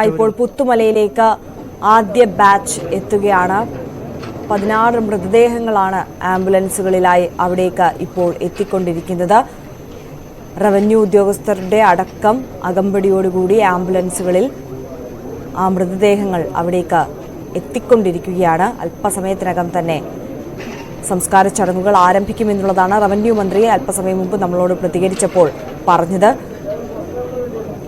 ഇപ്പോൾ പുത്തുമലയിലേക്ക് ആദ്യ ബാച്ച് എത്തുകയാണ്. 16 മൃതദേഹങ്ങളാണ് ആംബുലൻസുകളിലായി അവിടേക്ക് ഇപ്പോൾ എത്തിക്കൊണ്ടിരിക്കുന്നത്. റവന്യൂ ഉദ്യോഗസ്ഥരുടെ അടക്കം അകമ്പടിയോടുകൂടി ആംബുലൻസുകളിൽ ആ മൃതദേഹങ്ങൾ അവിടേക്ക് എത്തിക്കൊണ്ടിരിക്കുകയാണ്. അല്പസമയത്തിനകം തന്നെ സംസ്കാര ചടങ്ങുകൾ ആരംഭിക്കുമെന്നുള്ളതാണ് റവന്യൂ മന്ത്രി അല്പസമയം മുമ്പ് നമ്മളോട് പ്രതികരിച്ചപ്പോൾ പറഞ്ഞത്.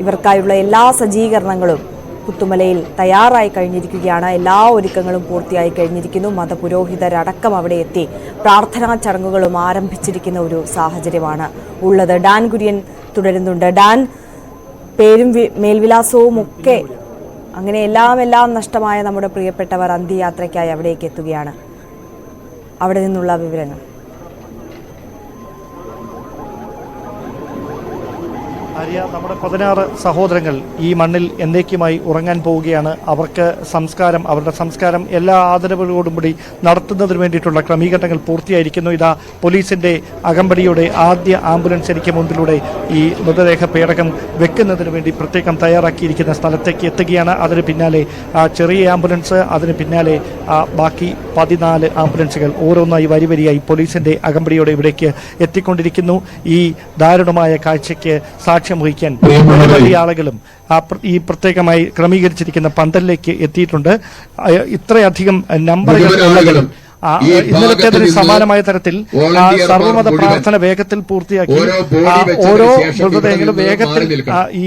ഇവർക്കായുള്ള എല്ലാ സജ്ജീകരണങ്ങളും പുത്തുമലയിൽ തയ്യാറായി കഴിഞ്ഞിരിക്കുകയാണ്. എല്ലാ ഒരുക്കങ്ങളും പൂർത്തിയായി കഴിഞ്ഞിരിക്കുന്നു. മതപുരോഹിതരടക്കം അവിടെ എത്തി പ്രാർത്ഥനാ ചടങ്ങുകളും ആരംഭിച്ചിരിക്കുന്ന ഒരു സാഹചര്യമാണ് ഉള്ളത്. ഡാൻ കുര്യൻ തുടരുന്നുണ്ട്. ഡാൻ, പേരും മേൽവിലാസവും ഒക്കെ അങ്ങനെ എല്ലാം നഷ്ടമായ നമ്മുടെ പ്രിയപ്പെട്ടവർ അന്ത്യയാത്രയ്ക്കായി അവിടേക്ക് എത്തുകയാണ്. അവിടെ നിന്നുള്ള വിവരങ്ങൾ. ആര്യ, നമ്മുടെ 16 സഹോദരങ്ങൾ ഈ മണ്ണിൽ എന്നേക്കുമായി ഉറങ്ങാൻ പോവുകയാണ്. അവരുടെ സംസ്കാരം എല്ലാ ആദരവുകളോടും കൂടി നടത്തുന്നതിന് വേണ്ടിയിട്ടുള്ള ക്രമീകരണങ്ങൾ പൂർത്തിയായിരിക്കുന്നു. ഇതാ പോലീസിന്റെ അകമ്പടിയുടെ ആദ്യ ആംബുലൻസ് എനിക്ക് മുൻപിലൂടെ ഈ മൃതദേഹ പേടകം വെക്കുന്നതിന് വേണ്ടി പ്രത്യേകം തയ്യാറാക്കിയിരിക്കുന്ന സ്ഥലത്തേക്ക് എത്തുകയാണ്. അതിന് പിന്നാലെ ചെറിയ ആംബുലൻസ്, അതിന് പിന്നാലെ ബാക്കി 14 ആംബുലൻസുകൾ ഓരോന്നായി വരിവരിയായി പോലീസിന്റെ അകമ്പടിയോടെ ഇവിടേക്ക് എത്തിക്കൊണ്ടിരിക്കുന്നു. ഈ ദാരുണമായ കാഴ്ചയ്ക്ക് സാക്ഷ്യം വഹിക്കാൻ നിരവധി ആളുകളും ഈ പ്രത്യേകമായി ക്രമീകരിച്ചിരിക്കുന്ന പന്തലിലേക്ക് എത്തിയിട്ടുണ്ട്. ഇത്രയധികം നമ്പറുകൾ ഇന്നലത്തേതിന് സമാനമായ തരത്തിൽ സർവമത പ്രാർത്ഥന വേഗത്തിൽ പൂർത്തിയാക്കി ഓരോ മൃതദേഹങ്ങളും വേഗത്തിൽ ഈ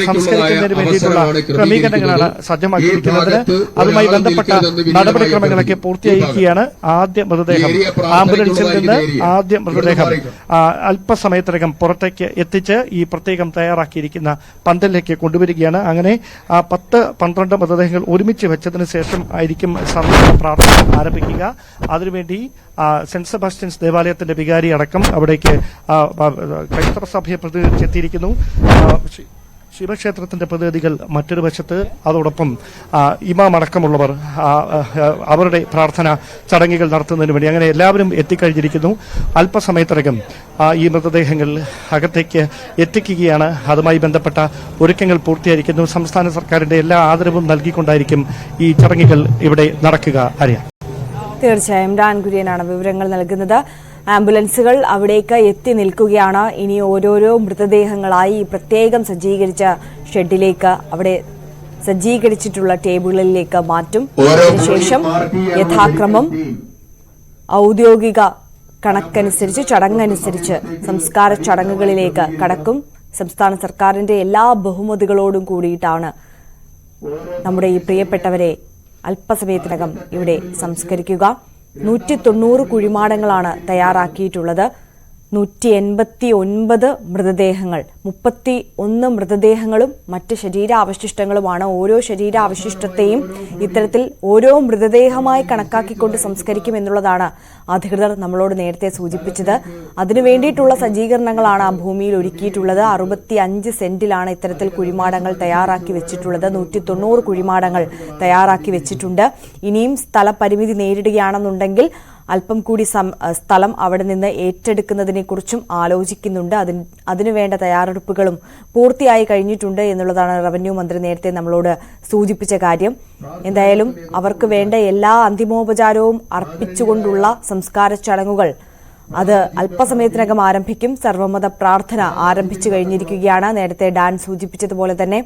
സംസ്കരിക്കുന്നതിന് വേണ്ടിയിട്ടുള്ള ക്രമീകരണങ്ങളാണ് സജ്ജമാക്കിയിരിക്കുന്നത്. അതുമായി ബന്ധപ്പെട്ട നടപടിക്രമങ്ങളൊക്കെ പൂർത്തിയായിരിക്കുകയാണ്. ആദ്യ മൃതദേഹം ആംബുലൻസിൽ നിന്ന് ആദ്യ മൃതദേഹം അല്പസമയത്തിനകം പുറത്തേക്ക് എത്തിച്ച് ഈ പ്രത്യേകം തയ്യാറാക്കിയിരിക്കുന്ന പന്തലിലേക്ക് കൊണ്ടുവരികയാണ്. അങ്ങനെ 10-12 മൃതദേഹങ്ങൾ ഒരുമിച്ച് വെച്ചതിന് ശേഷം ആയിരിക്കും സർവമത പ്രാർത്ഥന ആരംഭിക്കുക. അതിനുവേണ്ടി സെന്റ് സെബാസ്റ്റ്യൻസ് ദേവാലയത്തിന്റെ വികാരി അടക്കം അവിടേക്ക് ക്രൈസ്തവ സഭയെ പ്രതിനിധീകരിച്ചെത്തിയിരിക്കുന്നു. ശിവക്ഷേത്രത്തിന്റെ പ്രതിനിധികൾ മറ്റൊരു വശത്ത്, അതോടൊപ്പം ഇമാം അടക്കമുള്ളവർ അവരുടെ പ്രാർത്ഥന ചടങ്ങുകൾ നടത്തുന്നതിന് വേണ്ടി അങ്ങനെ എല്ലാവരും എത്തിക്കഴിഞ്ഞിരിക്കുന്നു. അല്പസമയത്തിനകം ഈ മൃതദേഹങ്ങൾ അകത്തേക്ക് എത്തിക്കുകയാണ്. അതുമായി ബന്ധപ്പെട്ട ഒരുക്കങ്ങൾ പൂർത്തിയായിരിക്കുന്നു. സംസ്ഥാന സർക്കാരിന്റെ എല്ലാ ആദരവും നൽകിക്കൊണ്ടായിരിക്കും ഈ ചടങ്ങുകൾ ഇവിടെ നടക്കുക. അറിയാം. തീർച്ചയായും ഡാൻ കുര്യനാണ് വിവരങ്ങൾ നൽകുന്നത്. ആംബുലൻസുകൾ അവിടേക്ക് എത്തി നിൽക്കുകയാണ്. ഇനി ഓരോരോ മൃതദേഹങ്ങളായി പ്രത്യേകം സജ്ജീകരിച്ച ഷെഡിലേക്ക്, അവിടെ സജ്ജീകരിച്ചിട്ടുള്ള ടേബിളുകളിലേക്ക് മാറ്റും. അതിനുശേഷം യഥാക്രമം ഔദ്യോഗിക കണക്കനുസരിച്ച്, ചടങ്ങനുസരിച്ച് സംസ്കാര ചടങ്ങുകളിലേക്ക് കടക്കും. സംസ്ഥാന സർക്കാരിന്റെ എല്ലാ ബഹുമതികളോടും കൂടിയിട്ടാണ് നമ്മുടെ ഈ പ്രിയപ്പെട്ടവരെ അല്പസമയത്തിനകം ഇവിടെ സംസ്കരിക്കുക. 190 കുഴിമാടങ്ങളാണ് തയ്യാറാക്കിയിട്ടുള്ളത്. 189 മൃതദേഹങ്ങൾ, 31 മൃതദേഹങ്ങളും മറ്റ് ശരീരാവശിഷ്ടങ്ങളുമാണ്. ഓരോ ശരീരാവശിഷ്ടത്തെയും ഇത്തരത്തിൽ ഓരോ മൃതദേഹമായി കണക്കാക്കിക്കൊണ്ട് സംസ്കരിക്കുമെന്നുള്ളതാണ് അധികൃതർ നമ്മളോട് നേരത്തെ സൂചിപ്പിച്ചത്. അതിനു വേണ്ടിയിട്ടുള്ള സജ്ജീകരണങ്ങളാണ് ആ ഭൂമിയിൽ ഒരുക്കിയിട്ടുള്ളത്. 65 സെന്റിലാണ് ഇത്തരത്തിൽ കുഴിമാടങ്ങൾ തയ്യാറാക്കി വെച്ചിട്ടുള്ളത്. 190 കുഴിമാടങ്ങൾ തയ്യാറാക്കി വെച്ചിട്ടുണ്ട്. ഇനിയും സ്ഥലപരിമിതി നേരിടുകയാണെന്നുണ്ടെങ്കിൽ അല്പം കൂടി സ്ഥലം അവിടെ നിന്ന് ഏറ്റെടുക്കുന്നതിനെ കുറിച്ചും ആലോചിക്കുന്നുണ്ട്. അതിനുവേണ്ട തയ്യാറെടുപ്പുകളും പൂർത്തിയായി കഴിഞ്ഞിട്ടുണ്ട് എന്നുള്ളതാണ് റവന്യൂ മന്ത്രി നേരത്തെ നമ്മളോട് സൂചിപ്പിച്ച കാര്യം. എന്തായാലും അവർക്ക് വേണ്ട എല്ലാ അന്തിമോപചാരവും അർപ്പിച്ചുകൊണ്ടുള്ള സംസ്കാര ചടങ്ങുകൾ അത് അല്പസമയത്തിനകം ആരംഭിക്കും. സർവമത പ്രാർത്ഥന ആരംഭിച്ചു കഴിഞ്ഞിരിക്കുകയാണ്. നേരത്തെ ഡാൻ സൂചിപ്പിച്ചതുപോലെ തന്നെ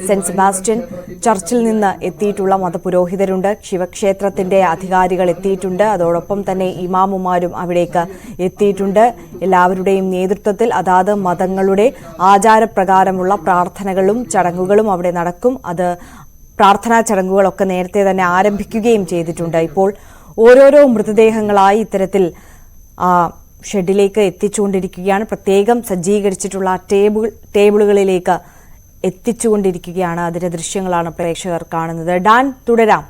സെന്റ് സെബാസ്റ്റ്യൻ ചർച്ചിൽ നിന്ന് എത്തിയിട്ടുള്ള മതപുരോഹിതരുണ്ട്. ശിവക്ഷേത്രത്തിന്റെ അധികാരികൾ എത്തിയിട്ടുണ്ട്. അതോടൊപ്പം തന്നെ ഇമാമുമാരും അവിടേക്ക് എത്തിയിട്ടുണ്ട്. എല്ലാവരുടെയും നേതൃത്വത്തിൽ അതാത് മതങ്ങളുടെ ആചാരപ്രകാരമുള്ള പ്രാർത്ഥനകളും ചടങ്ങുകളും അവിടെ നടക്കും. അത് പ്രാർത്ഥനാ ചടങ്ങുകളൊക്കെ നേരത്തെ തന്നെ ആരംഭിക്കുകയും ചെയ്തിട്ടുണ്ട്. ഇപ്പോൾ ഓരോരോ മൃതദേഹങ്ങളായി ഇത്തരത്തിൽ ഷെഡിലേക്ക് എത്തിച്ചുകൊണ്ടിരിക്കുകയാണ്. പ്രത്യേകം സജ്ജീകരിച്ചിട്ടുള്ള ടേബിളുകളിലേക്ക് എത്തിച്ചുകൊണ്ടിരിക്കുകയാണ്. അതിന്റെ ദൃശ്യങ്ങളാണ് പ്രേക്ഷകർ കാണുന്നത്. ഡാൻ, തുടരാം.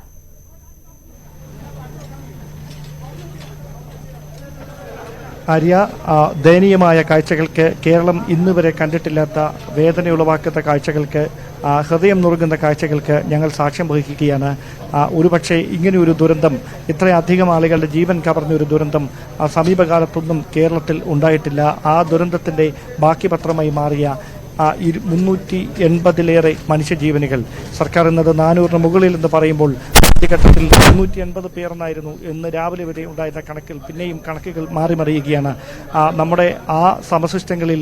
ആര്യ, ദയനീയമായ കാഴ്ചകൾക്ക്, കേരളം ഇന്നുവരെ കണ്ടിട്ടില്ലാത്ത വേദനയുളവാക്കുന്ന കാഴ്ചകൾക്ക്, ഹൃദയം നുറുങ്ങുന്ന കാഴ്ചകൾക്ക് ഞങ്ങൾ സാക്ഷ്യം വഹിക്കുകയാണ്. ഒരുപക്ഷെ ഇങ്ങനെയൊരു ദുരന്തം, ഇത്രയധികം ആളുകളുടെ ജീവൻ കവർന്നൊരു ദുരന്തം സമീപകാലത്തൊന്നും കേരളത്തിൽ ഉണ്ടായിട്ടില്ല. ആ ദുരന്തത്തിന്റെ ബാക്കി പത്രമായി മാറിയ 380-ലേറെ മനുഷ്യജീവനുകൾ. സർക്കാർ എന്നത് 400-ന് മുകളിൽ എന്ന് പറയുമ്പോൾ ഘട്ടത്തിൽ 380 പേരെന്നായിരുന്നു ഇന്ന് രാവിലെ വരെ ഉണ്ടായിരുന്ന കണക്കിൽ. പിന്നെയും കണക്കുകൾ മാറിമറിയുകയാണ്. നമ്മുടെ ആ സമശിഷ്ടങ്ങളിൽ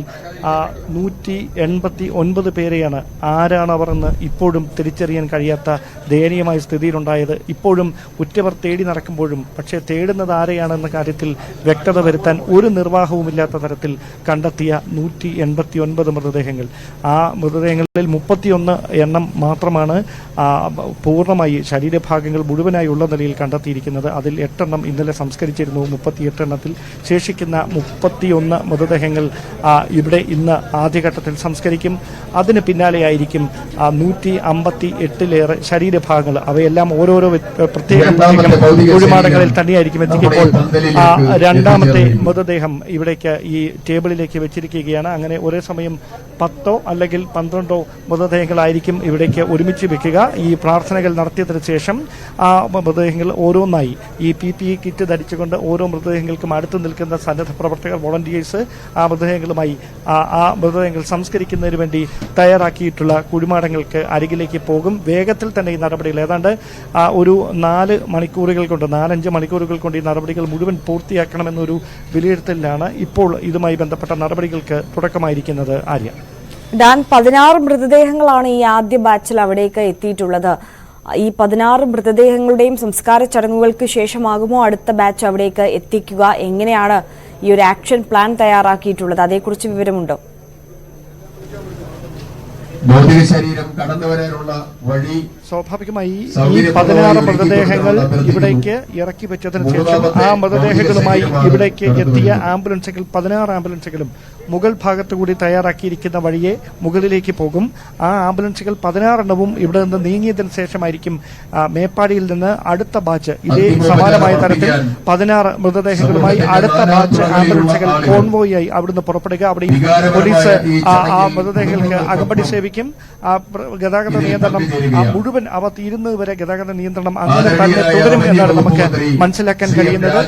189 പേരെയാണ് ആരാണ് അവർ എന്ന് ഇപ്പോഴും തിരിച്ചറിയാൻ കഴിയാത്ത ദയനീയമായ സ്ഥിതിയിലുണ്ടായത്. ഇപ്പോഴും ഉറ്റവർ തേടി നടക്കുമ്പോഴും പക്ഷേ തേടുന്നത് ആരെയാണെന്ന കാര്യത്തിൽ വ്യക്തത വരുത്താൻ ഒരു നിർവാഹവുമില്ലാത്ത തരത്തിൽ കണ്ടെത്തിയ 189 മൃതദേഹങ്ങൾ. ആ മൃതദേഹങ്ങളിൽ 31 എണ്ണം മാത്രമാണ് പൂർണ്ണമായി ശരീരഭാഗങ്ങൾ മുഴുവനായി ഉള്ള നിലയിൽ കണ്ടെത്തിയിരിക്കുന്നത്. അതിൽ 8 എണ്ണം ഇന്നലെ സംസ്കരിച്ചിരുന്നു. 38 എണ്ണത്തിൽ ശേഷിക്കുന്ന 31 മൃതദേഹങ്ങൾ ഇവിടെ ഇന്ന് ആദ്യഘട്ടത്തിൽ സംസ്കരിക്കും. അതിന് പിന്നാലെയായിരിക്കും 158-ലേറെ ശരീരഭാഗങ്ങൾ. അവയെല്ലാം ഓരോരോ പ്രത്യേകം കുഴിമാടങ്ങളിൽ തന്നെയായിരിക്കും എത്തിക്കുമ്പോൾ രണ്ടാമത്തെ മൃതദേഹം ഇവിടേക്ക് ഈ ടേബിളിലേക്ക് വെച്ചിരിക്കുകയാണ്. അങ്ങനെ ഒരേ സമയം 10 അല്ലെങ്കിൽ 12 മൃതദേഹങ്ങളായിരിക്കും ഇവിടേക്ക് ഒരുമിച്ച് വെക്കുക. ഈ പ്രാർത്ഥനകൾ നടത്തിയതിനു ശേഷം ആ മൃതദേഹങ്ങൾ ഓരോന്നായി ഈ PPE കിറ്റ് ധരിച്ചുകൊണ്ട് ഓരോ മൃതദേഹങ്ങൾക്കും അടുത്ത് നിൽക്കുന്ന സന്നദ്ധ പ്രവർത്തകർ, വോളണ്ടിയേഴ്സ് ആ മൃതദേഹങ്ങളുമായി ആ മൃതദേഹങ്ങൾ സംസ്കരിക്കുന്നതിന് വേണ്ടി തയ്യാറാക്കിയിട്ടുള്ള കുഴിമാടങ്ങൾക്ക് അരികിലേക്ക് പോകും. വേഗത്തിൽ തന്നെ ഈ നടപടികൾ ഏതാണ്ട് ഒരു 4-5 മണിക്കൂറുകൾ കൊണ്ട് ഈ നടപടികൾ മുഴുവൻ പൂർത്തിയാക്കണമെന്നൊരു വിലയിരുത്തലിലാണ് ഇപ്പോൾ ഇതുമായി ബന്ധപ്പെട്ട നടപടികൾക്ക് തുടക്കമായിരിക്കുന്നത്. ആര്യ, ഡാൻ, 16 മൃതദേഹങ്ങളാണ് ഈ ആദ്യ ബാച്ചിൽ അവിടേക്ക് എത്തിയിട്ടുള്ളത്. ഈ 16 മൃതദേഹങ്ങളുടെയും സംസ്കാര ചടങ്ങുകൾക്ക് ശേഷമാകുമോ അടുത്ത ബാച്ച് അവിടേക്ക് എത്തിക്കുക? എങ്ങനെയാണ് ഈ ഒരു ആക്ഷൻ പ്ലാൻ തയ്യാറാക്കിയിട്ടുള്ളത്? അതേക്കുറിച്ച് വിവരമുണ്ടോ? ഭൗതിക ശരീരം കടന്നു വരാനുള്ള വഴി സ്വാഭാവികമായി ഈ 16 മൃതദേഹങ്ങൾ ഇവിടേക്ക് ഇറക്കി വെച്ചതിന് ശേഷം ആ മൃതദേഹങ്ങളുമായി ഇവിടേക്ക് എത്തിയ ആംബുലൻസുകൾ 16 ആംബുലൻസുകളും മുകൾ ഭാഗത്തുകൂടി തയ്യാറാക്കിയിരിക്കുന്ന വഴിയെ മുകളിലേക്ക് പോകും. ആ ആംബുലൻസുകൾ 16 എണ്ണവും ഇവിടെ നിന്ന് നീങ്ങിയതിനു ശേഷമായിരിക്കും മേപ്പാടിയിൽ നിന്ന് അടുത്ത ബാച്ച് ഇതേ സമാനമായ തരത്തിൽ 16 മൃതദേഹങ്ങളുമായി അടുത്ത ബാച്ച് ആംബുലൻസുകൾ കോൺവോയായി അവിടുന്ന് പുറപ്പെടുക. അവിടെ പോലീസ് ആ മൃതദേഹങ്ങൾക്ക് അകമ്പടി സേവിക്കും. ഗതാഗത നിയന്ത്രണം മുഴുവൻ അവ തീരുന്നത് വരെ ഗതാഗത നിയന്ത്രണം അങ്ങനെ തന്നെ തുടരും എന്നാണ് നമുക്ക് മനസ്സിലാക്കാൻ കഴിയുന്നത്.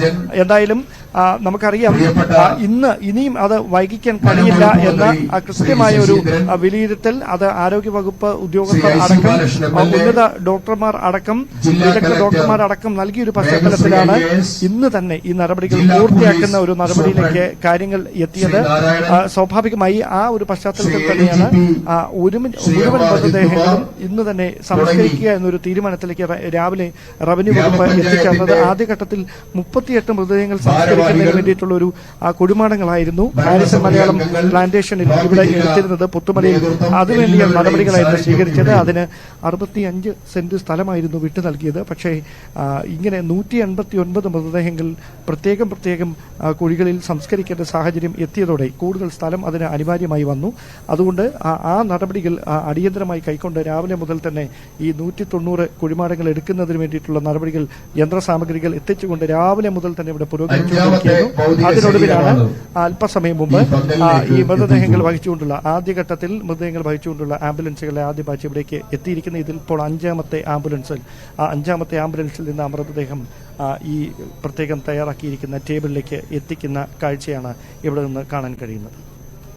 എന്തായാലും നമുക്കറിയാം ഇനിയും അത് വൈകിക്കാൻ കഴിയില്ല എന്ന കൃത്യമായ ഒരു വിലയിരുത്തൽ അത് ആരോഗ്യവകുപ്പ് ഉദ്യോഗസ്ഥർ അടക്കം ഉന്നത ഡോക്ടർമാർ അടക്കം വിദഗ്ധ ഡോക്ടർമാർ അടക്കം നൽകിയൊരു പശ്ചാത്തലത്തിലാണ് ഇന്ന് തന്നെ ഈ നടപടികൾ പൂർത്തിയാക്കുന്ന ഒരു നടപടിയിലേക്ക് കാര്യങ്ങൾ എത്തിയത്. സ്വാഭാവികമായി ആ ഒരു പശ്ചാത്തലത്തിൽ തന്നെയാണ് മുഴുവൻ മൃതദേഹങ്ങളും ഇന്ന് തന്നെ സംസ്കരിക്കുക എന്നൊരു തീരുമാനത്തിലേക്ക് രാവിലെ റവന്യൂ വകുപ്പ് എത്തിച്ചേർന്നത്. ആദ്യഘട്ടത്തിൽ 38 മൃതദേഹങ്ങൾ സംസ്കരിക്കുന്നതിന് വേണ്ടിയിട്ടുള്ള ഒരു കുഴിമാടങ്ങളായിരുന്നു ഹാരിസൺ മലയാളം പ്ലാന്റേഷനിൽ ഇവിടെ എടുത്തിരുന്നത്. പുത്തുമലയിൽ അതിനുവേണ്ടിയ നടപടികളായിരുന്നു സ്വീകരിച്ചത്. അതിന് 65 സെന്റ് സ്ഥലമായിരുന്നു വിട്ടു നൽകിയത്. പക്ഷേ ഇങ്ങനെ 189 മൃതദേഹങ്ങൾ പ്രത്യേകം കുഴികളിൽ സംസ്കരിക്കേണ്ട സാഹചര്യം എത്തിയതോടെ കൂടുതൽ സ്ഥലം അതിന് അനിവാര്യമായി വന്നു. അതുകൊണ്ട് ആ നടപടികൾ അടിയന്തരമായി കൈക്കൊണ്ട് രാവിലെ മുതൽ തന്നെ ഈ 190 കുഴിമാടങ്ങൾ എടുക്കുന്നതിന് വേണ്ടിയിട്ടുള്ള നടപടികൾ, യന്ത്രസാമഗ്രികൾ എത്തിച്ചുകൊണ്ട് രാവിലെ മുതൽ തന്നെ ഇവിടെ പുരോഗമിച്ചുകൊണ്ടിരിക്കുന്നു. അതിനൊടുവിലാണ് അല്പസമയം മുമ്പ് ഈ മൃതദേഹങ്ങൾ വഹിച്ചുകൊണ്ടുള്ള ആദ്യഘട്ടത്തിൽ മൃതദേഹങ്ങൾ വഹിച്ചുകൊണ്ടുള്ള ആംബുലൻസുകളുടെ ആദ്യ ബാച്ച് ഇവിടേക്ക് എത്തിയിരിക്കുന്നത്. ഇതിൽ ഇപ്പോൾ 5ാമത്തെ ആംബുലൻസിൽ നിന്ന് മൃതദേഹം ഈ പ്രത്യേകം തയ്യാറാക്കിയിരിക്കുന്ന ടേബിളിലേക്ക് എത്തിക്കുന്ന കാഴ്ചയാണ് ഇവിടെ നിന്ന് കാണാൻ കഴിയുന്നത്.